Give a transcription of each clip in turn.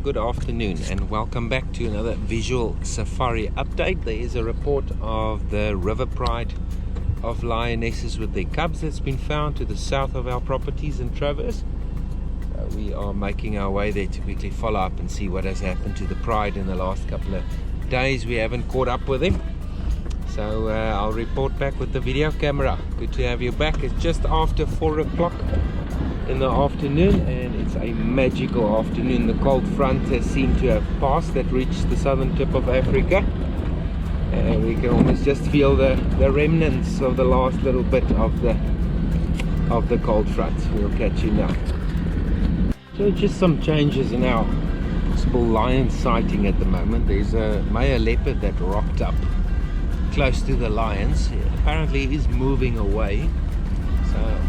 good afternoon and welcome back to another visual safari update. There is a report of the river pride of lionesses with their cubs that's been found to the south of our properties in Traverse. We are making our way there to quickly follow up and see what has happened to the pride in the last couple of days. We haven't caught up with him, so I'll report back with the video camera. Good to have you back. It's just after 4 o'clock in the afternoon and it's a magical afternoon. The cold front has seemed to have passed that reached the southern tip of Africa, and we can almost just feel the remnants of the last little bit of the cold front. We'll catch you now. So just some changes in our possible lion sighting at the moment. There's a male leopard that rocked up close to the lions. Apparently he's moving away, so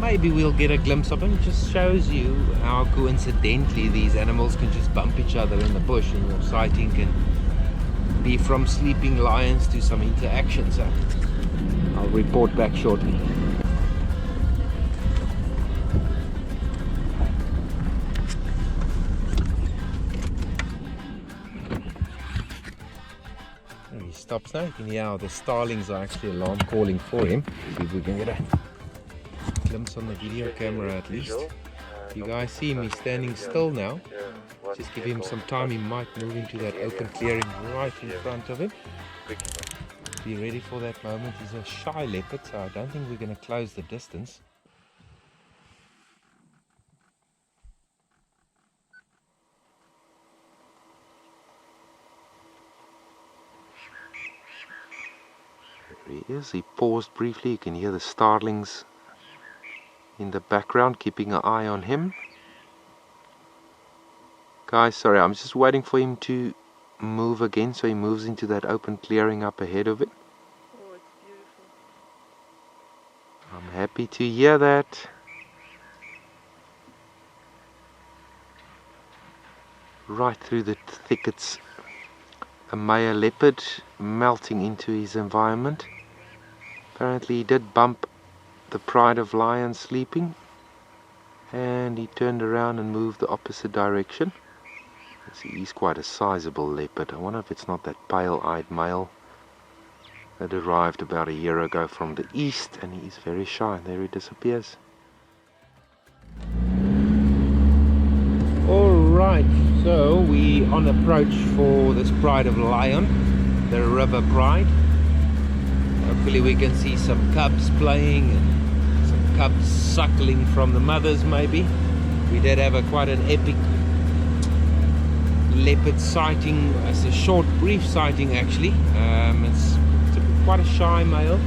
maybe we'll get a glimpse of him. It just shows you how coincidentally these animals can just bump each other in the bush, and your sighting can be from sleeping lions to some interaction. So I'll report back shortly. He stops now. You can hear how the starlings are actually alarm calling for him. See if we can get a glimpse on the video camera at least. If you guys see him, he's standing still now. Just give him some time. He might move into that open clearing right in front of him. Be ready for that moment. He's a shy leopard, so I don't think we're going to close the distance. There he is. He paused briefly. You can hear the starlings in the background, keeping an eye on him. Guys, sorry, I'm just waiting for him to move again, so he moves into that open clearing up ahead of it. Oh, it's beautiful. I'm happy to hear that. Right through the thickets, a male leopard melting into his environment. Apparently he did bump the pride of lions sleeping, and he turned around and moved the opposite direction. See, he's quite a sizable leopard. I wonder if it's not that pale-eyed male that arrived about a year ago from the east, and he's very shy. There he disappears. Alright, so we on approach for this pride of lion, the river pride. Hopefully we can see some cubs playing and some cubs suckling from the mothers maybe. We did have quite an epic leopard sighting. It's a short, brief sighting actually. It's quite a shy male,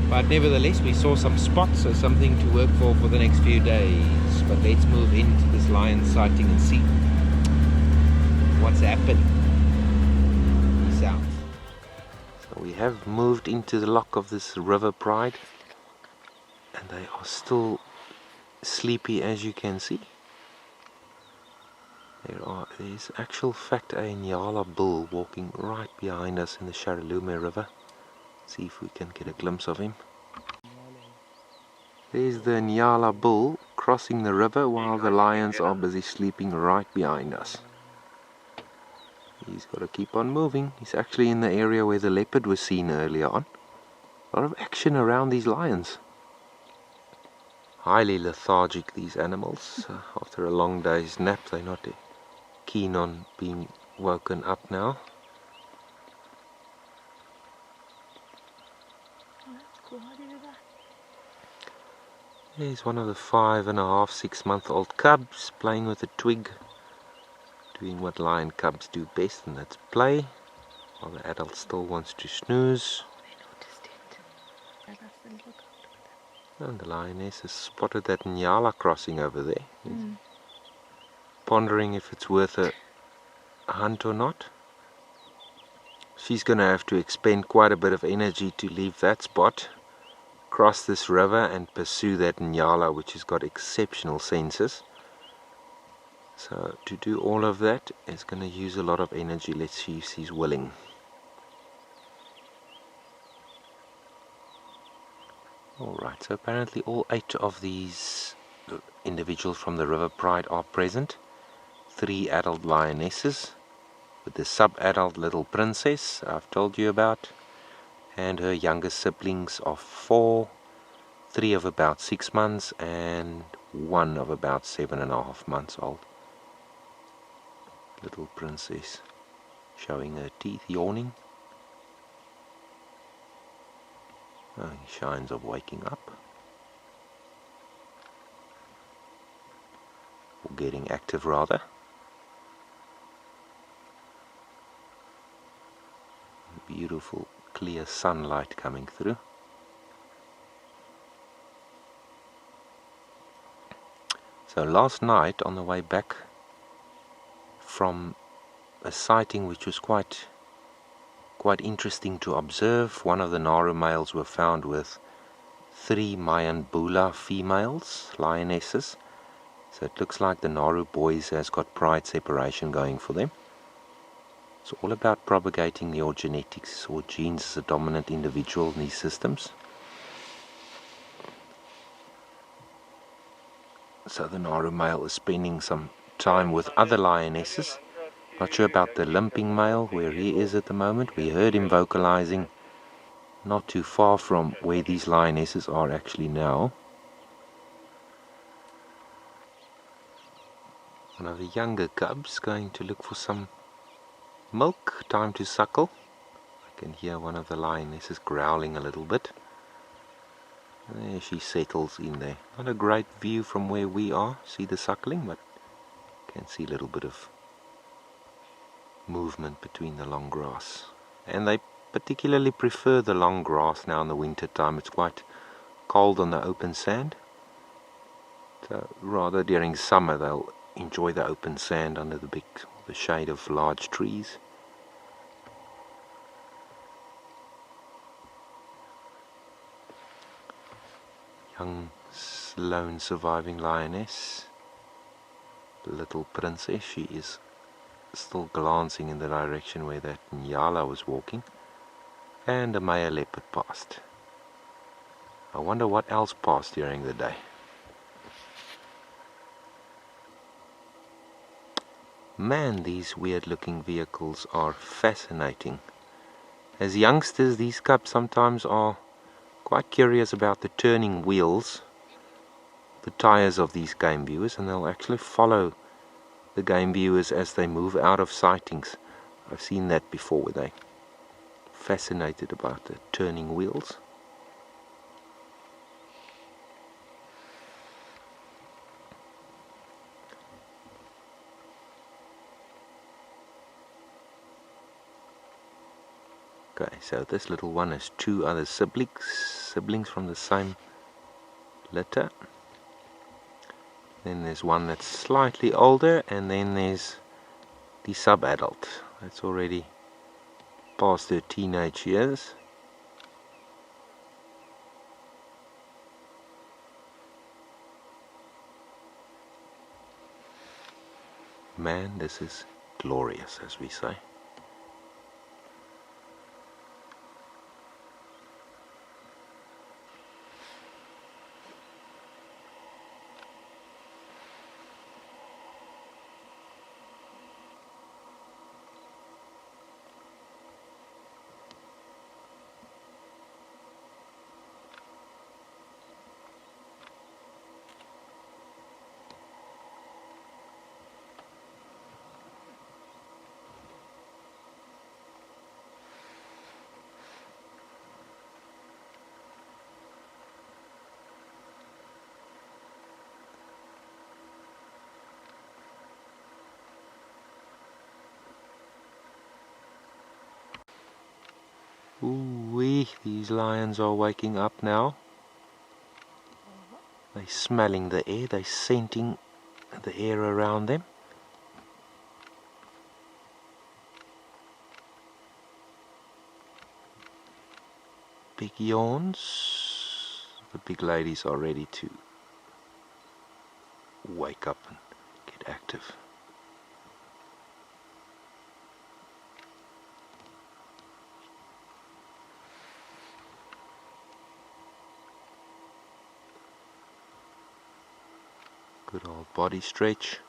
but nevertheless we saw some spots, so something to work for the next few days. But let's move into this lion sighting and see what's happening. Peace out. So we have moved into the lock of this river pride, and they are still sleepy, as you can see. There's actual fact a Nyala bull walking right behind us in the Sharalume River. See if we can get a glimpse of him. There's the Nyala bull crossing the river while the lions are busy sleeping right behind us. He's got to keep on moving. He's actually in the area where the leopard was seen earlier on. A lot of action around these lions. Highly lethargic, these animals. After a long day's nap, they're not keen on being woken up now. There's one of the 5.5, 6-month-old cubs playing with a twig, doing what lion cubs do best, and that's play, while the adult still wants to snooze. And the lioness has spotted that Nyala crossing over there. Pondering if it's worth a hunt or not. She's going to have to expend quite a bit of energy to leave that spot, cross this river and pursue that Nyala, which has got exceptional senses. So to do all of that is going to use a lot of energy. Let's see if she's willing. Alright, so apparently all 8 of these individuals from the river pride are present. 3 adult lionesses with the sub-adult little princess I've told you about, and her younger siblings of 4, 3 of about 6 months and 1 of about 7.5 months old. Little princess showing her teeth, yawning. Signs of waking up or getting active rather. Beautiful clear sunlight coming through. So last night on the way back from a sighting which was quite interesting to observe, one of the Naru males were found with 3 Mayan Bula females, lionesses. So it looks like the Naru boys has got pride separation going for them. It's all about propagating your genetics or genes as a dominant individual in these systems. So the Naru male is spending some time with other lionesses. Not sure about the limping male, where he is at the moment. We heard him vocalizing not too far from where these lionesses are actually now. One of the younger cubs going to look for some milk, time to suckle. I can hear one of the lionesses growling a little bit. There she settles in there. Not a great view from where we are, see the suckling, but can see a little bit of movement between the long grass. And they particularly prefer the long grass now in the winter time. It's quite cold on the open sand. So rather during summer they'll enjoy the open sand under the shade of large trees. Young lone surviving lioness, the little princess, she is still glancing in the direction where that Nyala was walking, and a male leopard passed. I wonder what else passed during the day. Man, these weird looking vehicles are fascinating. As youngsters, these cubs sometimes are quite curious about the turning wheels, the tires of these game viewers, and they'll actually follow the game viewers as they move out of sightings. I've seen that before, where they're fascinated about the turning wheels. Okay, so this little one has 2 other siblings from the same litter. Then there's one that's slightly older, and then there's the sub-adult that's already past their teenage years. Man, this is glorious, as we say. Ooh-wee, these lions are waking up now. They're smelling the air, they're scenting the air around them. Big yawns. The big ladies are ready to wake up and get active. Good old body stretch.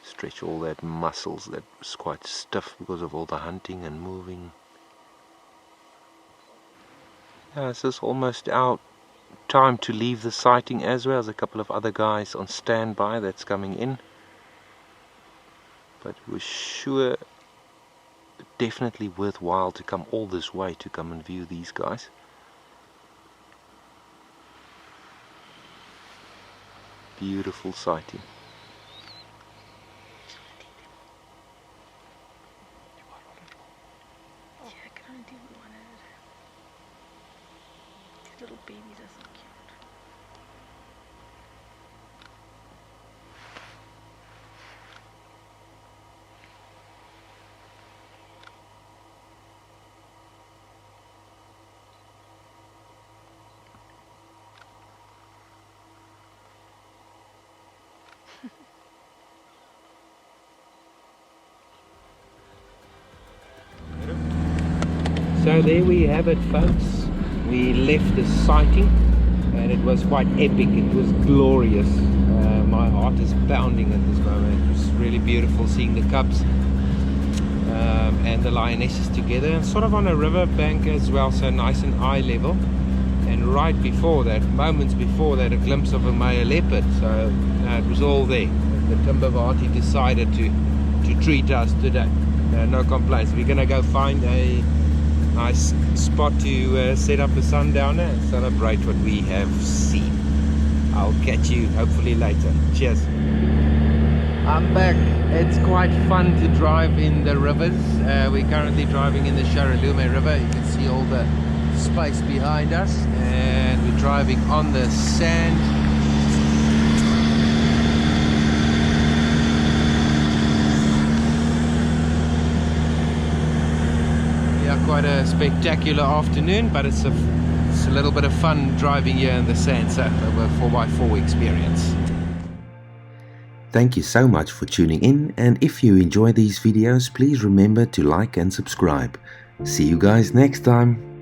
stretch all that muscles that was quite stiff because of all the hunting and moving. This is almost our time to leave the sighting as well. There's a couple of other guys on standby that's coming in, but we're sure definitely worthwhile to come all this way to come and view these guys. Beautiful sighting. Little babies are so cute. So there we have it, folks. We left the sighting and it was quite epic. It was glorious. My heart is pounding at this moment. It was really beautiful seeing the cubs and the lionesses together, and sort of on a river bank as well, so nice and eye level. And right before that, moments before that, a glimpse of a male leopard. So it was all there. The Timbavati decided to treat us today. No complaints. We're gonna go find a nice spot to set up a sundowner and celebrate what we have seen. I'll catch you hopefully later. Cheers. I'm back. It's quite fun to drive in the rivers. We're currently driving in the Sharalume River. You can see all the space behind us, and we're driving on the sand. Quite a spectacular afternoon, but it's a little bit of fun driving here in the sand, so a 4x4 experience. Thank you so much for tuning in, and if you enjoy these videos, please remember to like and subscribe. See you guys next time.